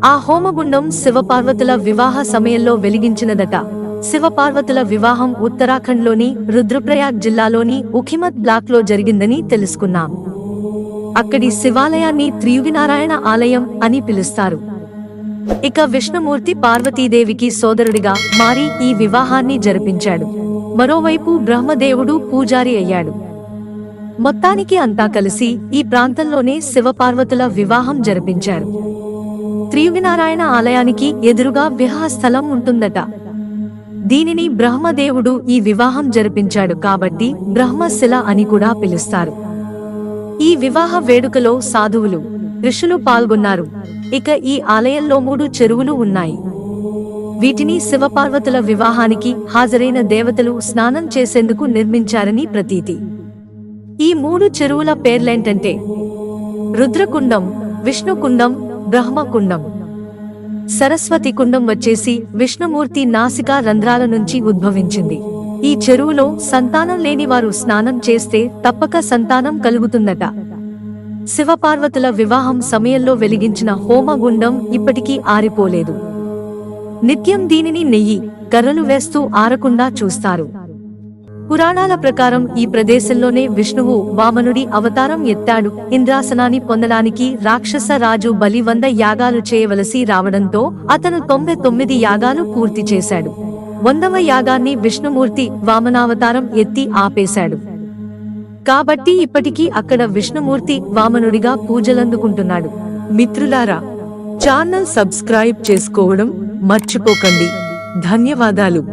ఆ హోమగుండం శివపార్వతుల వివాహ సమయంలో వెలిగించినదట. శివపార్వతుల వివాహం ఉత్తరాఖండ్లోని రుద్రప్రయాగ్ జిల్లాలోని ఉఖిమత్ బ్లాక్లో జరిగిందని తెలుసుకున్నాం. అక్కడి శివాలయాన్ని త్రియుగినారాయణ ఆలయం అని పిలుస్తారు. ఇక విష్ణుమూర్తి పార్వతీదేవికి సోదరుడిగా మారి ఈ వివాహాన్ని జరిపించాడు. మరోవైపు బ్రహ్మదేవుడు పూజారి అయ్యాడు. మొత్తానికి అంతా కలిసి ఈ ప్రాంతంలోనే శివపార్వతుల వివాహం జరిపించారు. త్రియుగినారాయణ ఆలయానికి ఎదురుగా వివాహ స్థలం ఉంటుందట. దీనిని బ్రహ్మదేవుడు ఈ వివాహం జరిపించాడు కాబట్టి బ్రహ్మశిల అని కూడా పిలుస్తారు. ఈ వివాహ వేడుకలో సాధువులు, ఋషులు పాల్గొన్నారు. ఇక ఈ ఆలయంలో 3 చెరువులు ఉన్నాయి. వీటిని శివపార్వతుల వివాహానికి హాజరైన దేవతలు స్నానం చేసేందుకు నిర్మించారని ప్రతీతి. ఈ 3 చెరువుల పేర్లేంటంటే రుద్రకుండం, విష్ణుకుండం, బ్రహ్మకుండం. సరస్వతి కుండం వచ్చేసి విష్ణుమూర్తి నాసికా రంధ్రాల నుంచి ఉద్భవించింది. ఈ చెరువులో సంతానం లేని వారు స్నానం చేస్తే తప్పక సంతానం కలుగుతుందట. శివపార్వతుల వివాహం సమయంలో వెలిగించిన హోమగుండం ఇప్పటికీ ఆరిపోలేదు. నిత్యం దీనిని నెయ్యి, కర్రలు వేస్తూ ఆరకుండా చూస్తారు. పురాణాల ప్రకారం ఈ ప్రదేశంలోనే విష్ణువు వామనుడి అవతారం ఎత్తాడు. ఇంద్రాసనాన్ని పొందడానికి రాక్షస రాజు బలి 100 యాగాలు చేయవలసి రావడంతో అతను 99 యాగాలు పూర్తి చేశాడు. 100వ యాగాన్ని విష్ణుమూర్తి వామనావతారం ఎత్తి ఆపేశాడు. కాబట్టి ఇప్పటికీ అక్కడ విష్ణుమూర్తి వామనుడిగా పూజలందుకుంటున్నాడు. మిత్రులారా, ఛానల్ సబ్స్క్రైబ్ చేసుకోవడం మర్చిపోకండి. ధన్యవాదాలు.